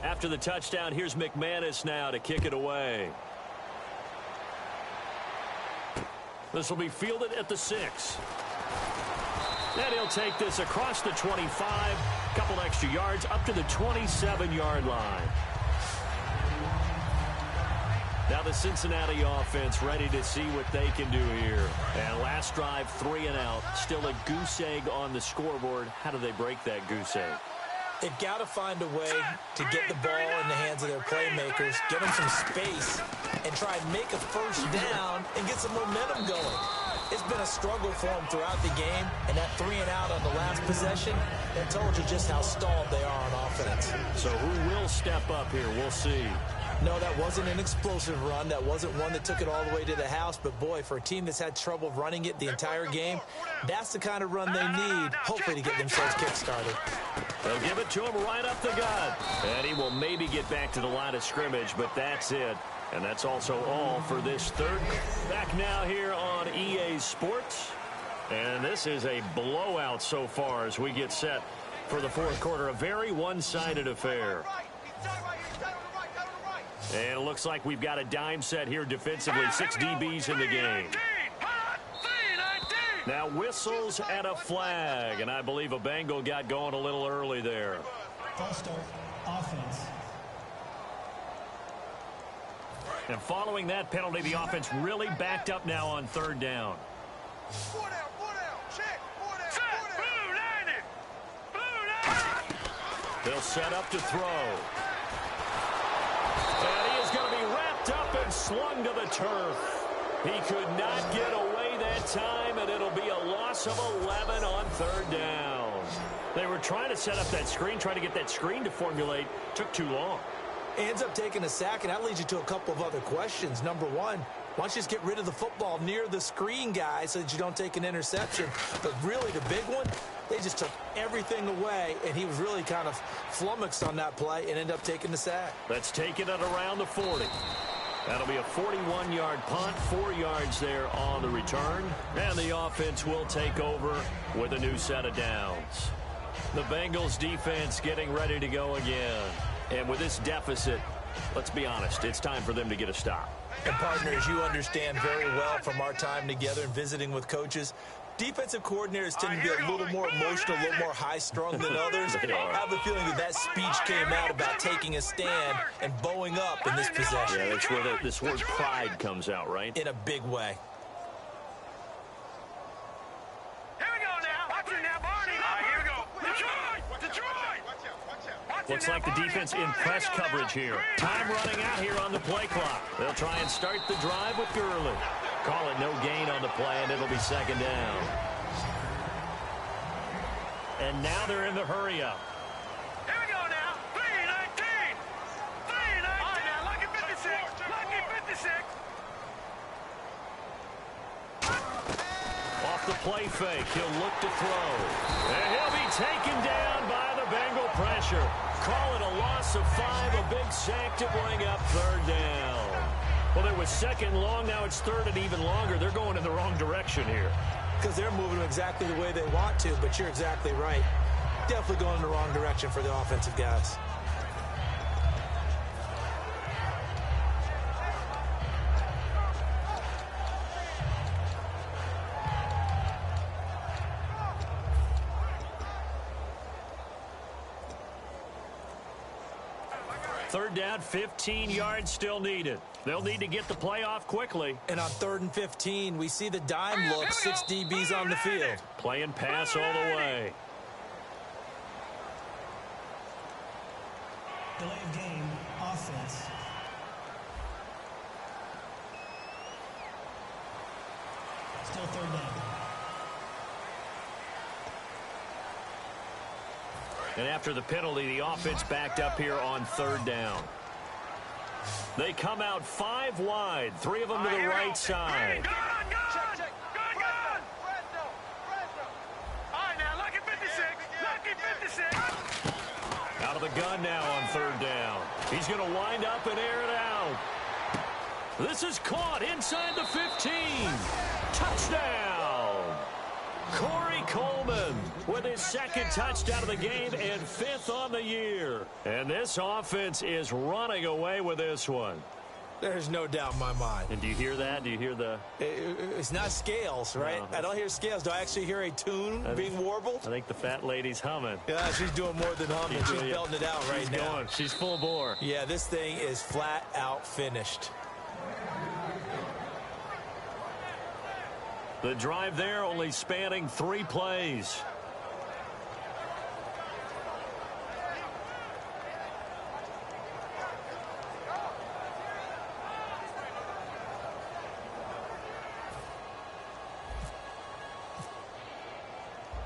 After the touchdown, here's McManus now to kick it away. This will be fielded at the 6. And he'll take this across the 25, a couple extra yards, up to the 27-yard line. Now the Cincinnati offense ready to see what they can do here. And last drive, 3 and out. Still a goose egg on the scoreboard. How do they break that goose egg? They've got to find a way to get the ball in the hands of their playmakers, get them some space, and try and make a first down and get some momentum going. It's been a struggle for them throughout the game, and that 3 and out on the last possession, that told you just how stalled they are on offense. So who will step up here? We'll see. No, that wasn't an explosive run. That wasn't one that took it all the way to the house. But, boy, for a team that's had trouble running it the entire game, that's the kind of run they need, hopefully, to get themselves kick-started. They'll give it to him right up the gut. And he will maybe get back to the line of scrimmage, but that's it. And that's also all for this third. Back now here on EA Sports. And this is a blowout so far as we get set for the fourth quarter. A very one-sided affair. And it looks like we've got a dime set here defensively. 6 DBs in the game. Now whistles and a flag. And I believe a Bengal got going a little early there. False start, offense. And following that penalty, the offense really backed up now on third down. They'll set up to throw. And he is going to be wrapped up and slung to the turf. He could not get away that time, and it'll be a loss of 11 on third down. They were trying to set up that screen, trying to get that screen to formulate. Took too long. Ends up taking a sack, and that leads you to a couple of other questions. Number one, why don't you just get rid of the football near the screen guy so that you don't take an interception? But really the big one, they just took everything away, and he was really kind of flummoxed on that play and ended up taking the sack. Let's take it at around the 40. That'll be a 41-yard punt, 4 yards there on the return. And the offense will take over with a new set of downs. The Bengals defense getting ready to go again. And with this deficit, let's be honest, it's time for them to get a stop. And partners, you understand very well from our time together and visiting with coaches, defensive coordinators tend to be a little more emotional, a little more high-strung than others. I have a feeling that speech came out about taking a stand and bowing up in this possession. Yeah, that's where this word pride comes out, right? In a big way. Here we go now. Watch it now, Barney. Here we go. Detroit! Detroit! Looks like the defense in press coverage here. Time running out here on the play clock. They'll try and start the drive with Gurley. Call it no gain on the play, and it'll be second down. And now they're in the hurry-up. Here we go now. 3-19. 3-19. All right, now, lucky 56. Lucky 56. Off the play fake, he'll look to throw. And he'll be taken down by the Bengal pressure. Call it a loss of 5, a big sack to bring up third down. Well, it was second long, now it's third and even longer. They're going in the wrong direction here. Because they're moving exactly the way they want to, but you're exactly right. Definitely going in the wrong direction for the offensive guys. Third down, 15 yards still needed. They'll need to get the play off quickly. And on 3rd and 15, we see the dime look, 6 DBs on the field. Playing pass all the way. Delay of game, offense. Still third down. And after the penalty, the offense backed up here on third down. They come out 5 wide, 3 of them to the right side. Good. All right, now, lucky 56. Lucky 56. gun now on third down. He's going to wind up and air it out. This is caught inside the 15. Touchdown! Corey Coleman with his second touchdown of the game and 5th on the year. And this offense is running away with this one. There's no doubt in my mind. And do you hear that? Do you hear the... It's not scales, right? No. I don't hear scales. Do I actually hear a tune being warbled? I think the fat lady's humming. Yeah, she's doing more than humming. She's belting it out right now. Going. She's full bore. Yeah, this thing is flat out finished. The drive there only spanning 3 plays.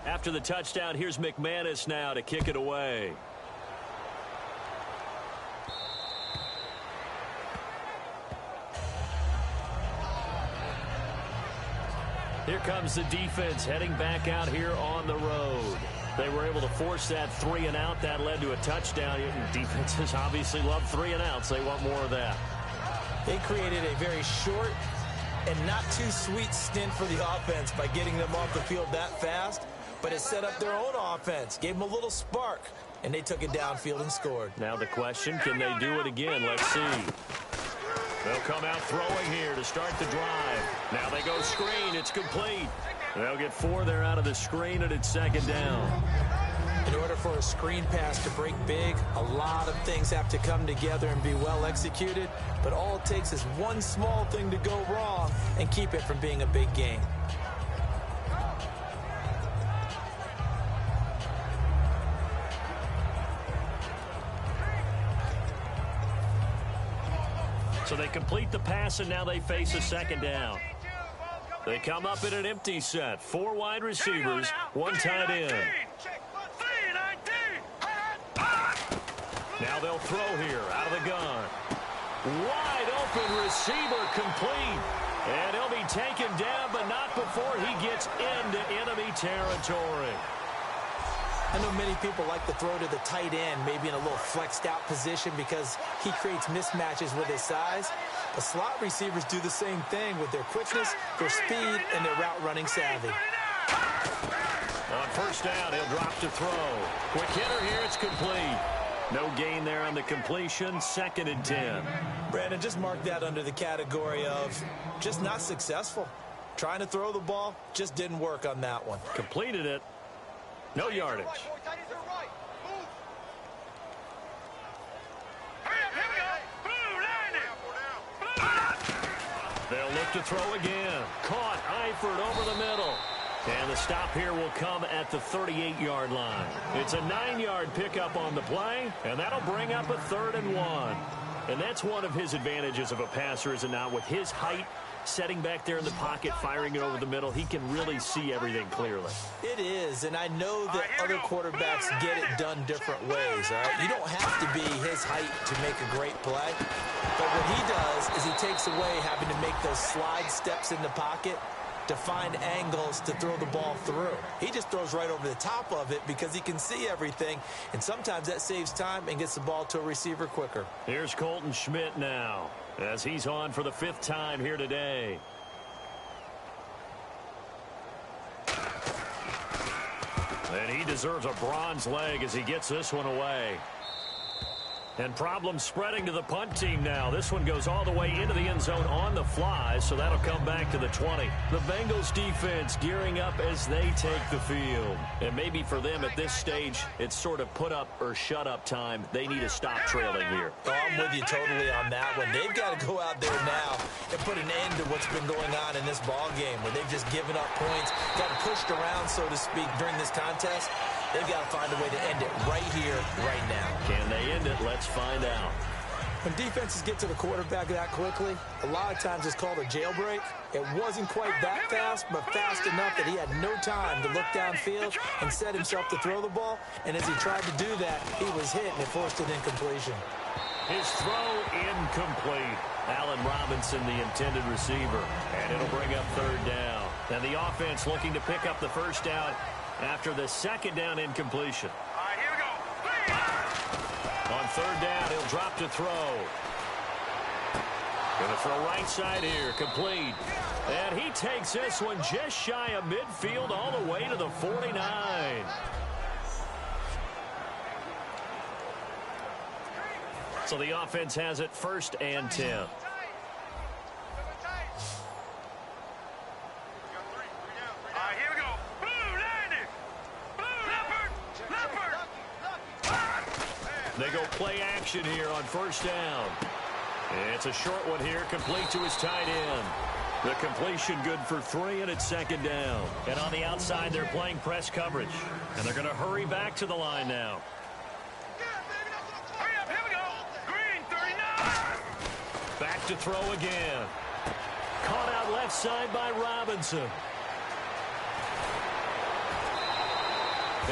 After the touchdown, here's McManus now to kick it away. Here comes the defense heading back out here on the road. They were able to force that 3 and out. That led to a touchdown. Defenses obviously love 3 and outs. They want more of that. They created a very short and not too sweet stint for the offense by getting them off the field that fast. But it set up their own offense, gave them a little spark, and they took it downfield and scored. Now the question, can they do it again? Let's see. They'll come out throwing here to start the drive. Now they go screen. It's complete. They'll get 4 there out of the screen, and it's 2nd down. In order for a screen pass to break big, a lot of things have to come together and be well executed. But all it takes is one small thing to go wrong and keep it from being a big game. So they complete the pass, and now they face a 2nd down. They come up in an empty set. 4 wide receivers, 1 tight end. Now they'll throw here out of the gun. Wide open receiver complete. And he'll be taken down, but not before he gets into enemy territory. I know many people like to throw to the tight end, maybe in a little flexed out position because he creates mismatches with his size. The slot receivers do the same thing with their quickness, their speed, and their route running savvy. On 1st down, he'll drop to throw. Quick hitter here, it's complete. No gain there on the completion, 2nd and 10. Brandon, just mark that under the category of just not successful. Trying to throw the ball, just didn't work on that one. Completed it. No yardage. They'll look to throw again. Caught, Eifert over the middle. And the stop here will come at the 38-yard line. It's a 9-yard pickup on the play, and that'll bring up a 3rd and 1. And that's one of his advantages of a passer, is it not? With his height, setting back there in the pocket, firing it over the middle, he can really see everything clearly. It is, and I know that other quarterbacks get it done different ways, all right? You don't have to be his height to make a great play. But what he does is he takes away having to make those slide steps in the pocket to find angles to throw the ball through. He just throws right over the top of it because he can see everything, and sometimes that saves time and gets the ball to a receiver quicker. Here's Colton Schmidt now, as he's on for the 5th time here today. And he deserves a bronze leg as he gets this one away. And problems spreading to the punt team now. This one goes all the way into the end zone on the fly, so that'll come back to the 20. The Bengals defense gearing up as they take the field. And maybe for them at this stage, it's sort of put up or shut up time. They need to stop trailing here. Oh, I'm with you totally on that one. They've got to go out there now and put an end to what's been going on in this ball game where they've just given up points, got pushed around, so to speak, during this contest. They've got to find a way to end it right here, right now. Can they end it? Let's find out. When defenses get to the quarterback that quickly, a lot of times it's called a jailbreak. It wasn't quite that fast, but fast enough that he had no time to look downfield and set himself to throw the ball. And as he tried to do that, he was hit, and it forced an incompletion. His throw incomplete. Allen Robinson, the intended receiver. And it'll bring up 3rd down. And the offense looking to pick up the 1st down after the 2nd down incompletion. All right, here we go. On third down, he'll drop to throw. Going to throw right side here, complete. And he takes this one just shy of midfield all the way to the 49. So the offense has it 1st and 10. All right, here we go. Blue, Landy. Blue, leopard. They go play action here on 1st down. It's a short one here, complete to his tight end. The completion good for 3, and it's 2nd down. And on the outside, they're playing press coverage. And they're going to hurry back to the line now. Hurry up, here we go. Green, 39. Back to throw again. Caught out left side by Robinson.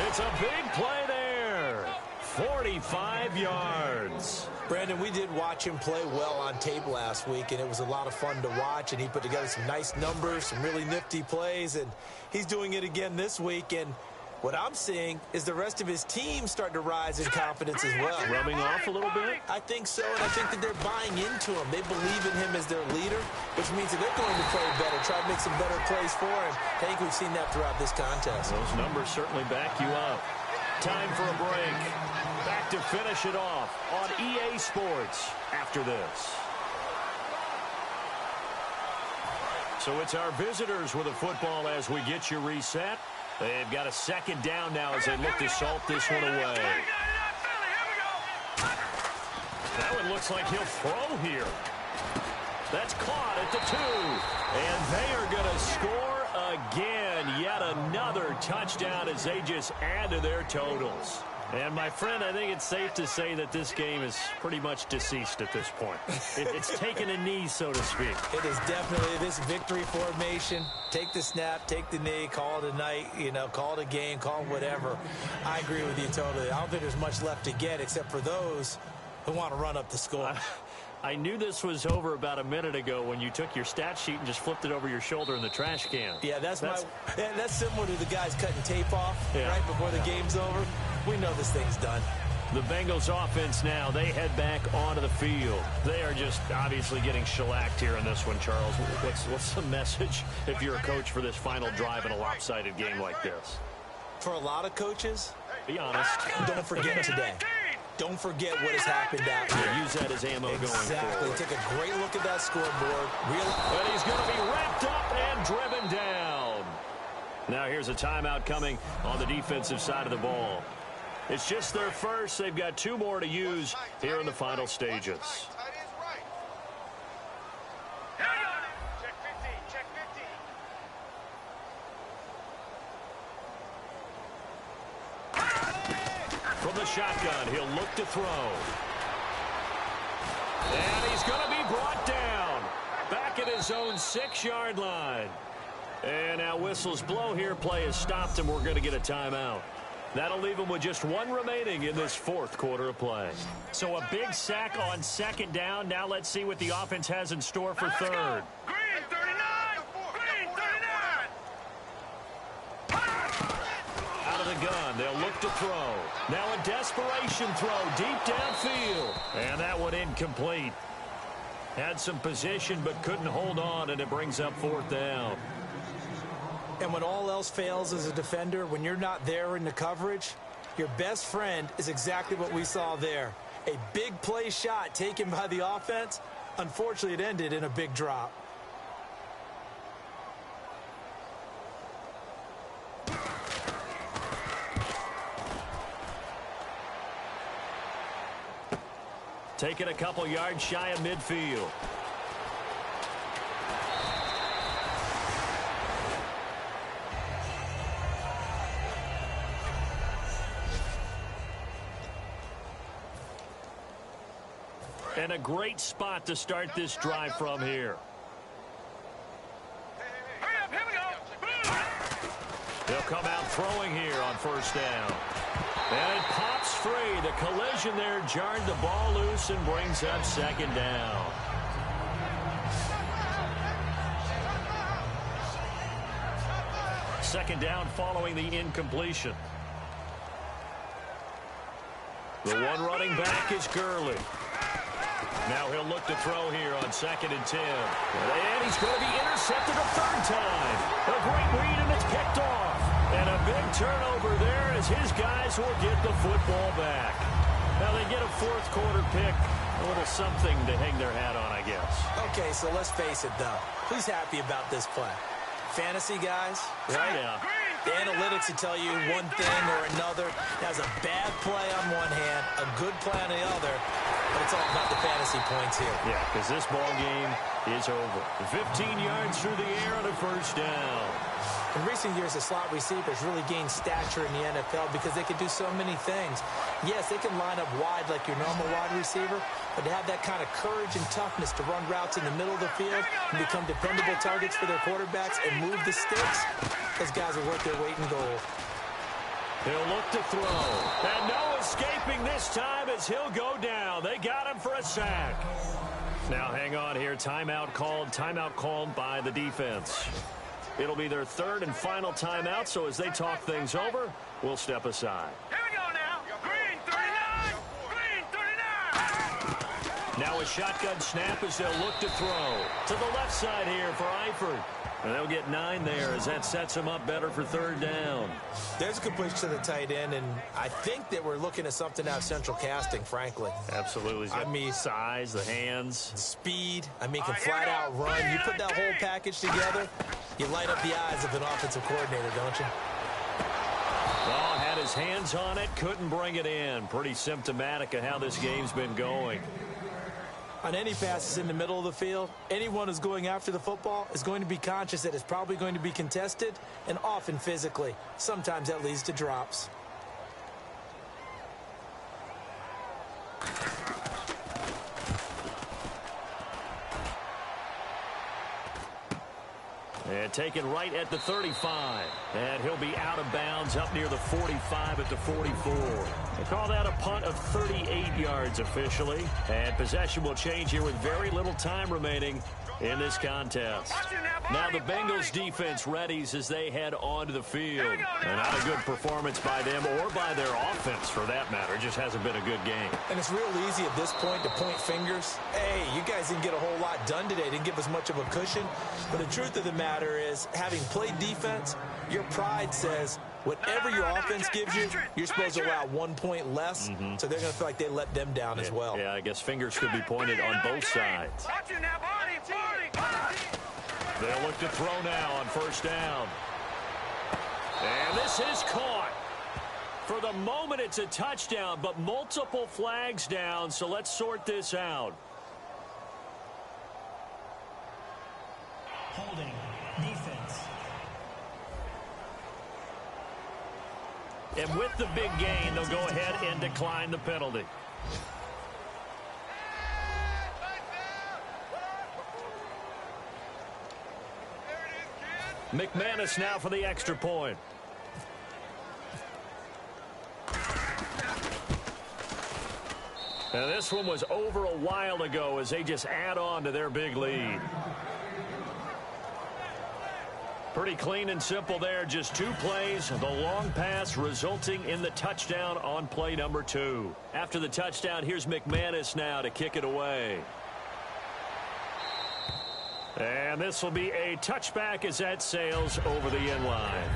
It's a big play there. 45 yards. Brandon, we did watch him play well on tape last week, and it was a lot of fun to watch, and he put together some nice numbers, some really nifty plays, and he's doing it again this week. And what I'm seeing is the rest of his team starting to rise in confidence as well. Rubbing off a little bit? I think so, and I think that they're buying into him. They believe in him as their leader, which means that they're going to play better, try to make some better plays for him. I think we've seen that throughout this contest. Those numbers certainly back you up. Time for a break. Back to finish it off on EA Sports after this. So it's our visitors with a football as we get you reset. They've got a 2nd down now as they look to salt this one away. That one looks like he'll throw here. That's caught at the 2. And they are going to score again. Yet another touchdown as they just add to their totals. And, my friend, I think it's safe to say that this game is pretty much deceased at this point. It's taken a knee, so to speak. It is definitely this victory formation. Take the snap, take the knee, call it a night, call it a game, call it whatever. I agree with you totally. I don't think there's much left to get except for those who want to run up the score. I knew this was over about a minute ago when you took your stat sheet and just flipped it over your shoulder in the trash can. Yeah, that's similar to the guys cutting tape off right before the game's over. We know this thing's done. The Bengals offense now, they head back onto the field. They are just obviously getting shellacked here in this one, Charles. What's the message if you're a coach for this final drive in a lopsided game like this? For a lot of coaches, be honest. Don't forget today. Don't forget what has happened out here. Use that as ammo going forward. Exactly. Take a great look at that scoreboard. And he's going to be wrapped up and driven down. Now here's a timeout coming on the defensive side of the ball. It's just their first. They've got 2 more to use here in the final stages. Check 15, check 15. From the shotgun, he'll look to throw. And he's going to be brought down. Back at his own 6-yard line. And now whistles blow here. Play is stopped, and we're going to get a timeout. That'll leave him with just 1 remaining in this 4th quarter of play. So a big sack on 2nd down. Now let's see what the offense has in store for 3rd. Green, 39. Green, 39. Out of the gun, they'll look to throw. Now a desperation throw deep downfield. And that one incomplete. Had some position but couldn't hold on, and it brings up 4th down. And when all else fails as a defender, when you're not there in the coverage, your best friend is exactly what we saw there. A big play shot taken by the offense. Unfortunately, it ended in a big drop. Taking a couple yards shy of midfield. And a great spot to start this drive from here. Hurry up, here we go. They'll come out throwing here on 1st down. And it pops free. The collision there jarred the ball loose and brings up 2nd down. Second down following the incompletion. The one running back is Gurley. Now he'll look to throw here on 2nd and 10. And he's going to be intercepted a third time. A great read, and it's picked off. And a big turnover there as his guys will get the football back. Now they get a fourth quarter pick. A little something to hang their hat on, I guess. Okay, so let's face it, though. Who's happy about this play? Fantasy guys, right? Yeah. The analytics will tell you one thing or another. Has a bad play on one hand, a good play on the other, but it's all about the fantasy points here. Yeah, because this ball game is over. 15 yards through the air on a first down. In recent years, the slot receivers really gained stature in the NFL because they can do so many things. Yes, they can line up wide like your normal wide receiver, but to have that kind of courage and toughness to run routes in the middle of the field and become dependable targets for their quarterbacks and move the sticks, those guys are worth their weight in gold. He'll look to throw. And no escaping this time as he'll go down. They got him for a sack. Now hang on here. Timeout called by the defense. It'll be their third and final timeout, so as they talk things over, we'll step aside. Here we go now. Green 39. Green 39. Now a shotgun snap as they'll look to throw. To the left side here for Eifert. And they'll get 9 there as that sets them up better for third down. There's a completion to the tight end, and I think that we're looking at something out of central casting, frankly. Absolutely. I mean, size, the hands. Speed, can flat out run. You put that whole package together, you light up the eyes of an offensive coordinator, don't you? Oh, had his hands on it, couldn't bring it in. Pretty symptomatic of how this game's been going. On any passes in the middle of the field, anyone who's going after the football is going to be conscious that it's probably going to be contested, and often physically. Sometimes that leads to drops. And taken right at the 35. And he'll be out of bounds up near the 45 at the 44. They call that a punt of 38 yards officially. And possession will change here with very little time remaining in this contest. Now the Bengals defense readies as they head onto the field. And not a good performance by them or by their offense for that matter. It just hasn't been a good game. And it's real easy at this point to point fingers. Hey, you guys didn't get a whole lot done today. Didn't give us much of a cushion. But the truth of the matter is, having played defense, your pride says whatever your offense gives you, you're supposed to allow 1 point less. So they're going to feel like they let them down as well. Yeah, I guess fingers could be pointed on both sides. They'll look to throw now on first down. And this is caught. For the moment, it's a touchdown, but multiple flags down, so let's sort this out. Holding. Defense. And with the big gain, they'll go ahead and decline the penalty. McManus now for the extra point. And this one was over a while ago as they just add on to their big lead. Pretty clean and simple there. Just 2 plays. The long pass resulting in the touchdown on play number 2. After the touchdown, here's McManus now to kick it away. And this will be a touchback as that sails over the end line.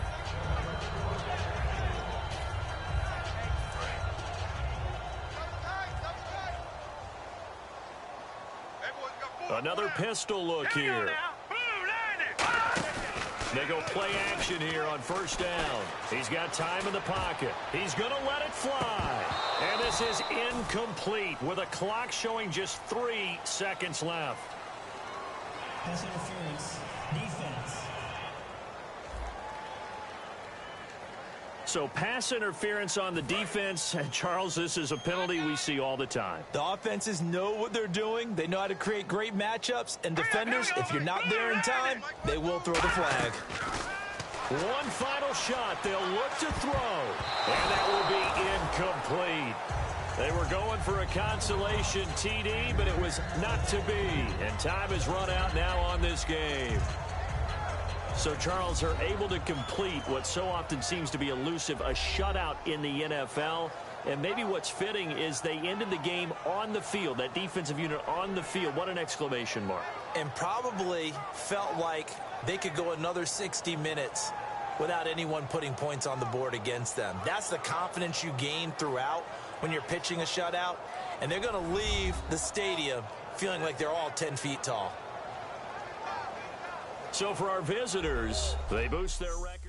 Another pistol look here. They go play action here on first down. He's got time in the pocket. He's going to let it fly. And this is incomplete with a clock showing just 3 seconds left. Pass interference. Defense. So pass interference on the defense. And Charles, this is a penalty we see all the time. The offenses know what they're doing. They know how to create great matchups. And defenders, if you're not there in time, they will throw the flag. One final shot. They'll look to throw. And that will be incomplete. They were going for a consolation TD, but it was not to be. And time has run out now on this game. So, Charles, are able to complete what so often seems to be elusive, a shutout in the NFL. And maybe what's fitting is they ended the game on the field, that defensive unit on the field. What an exclamation mark. And probably felt like they could go another 60 minutes without anyone putting points on the board against them. That's the confidence you gain throughout when you're pitching a shutout. And they're going to leave the stadium feeling like they're all 10 feet tall. So for our visitors, they boost their record.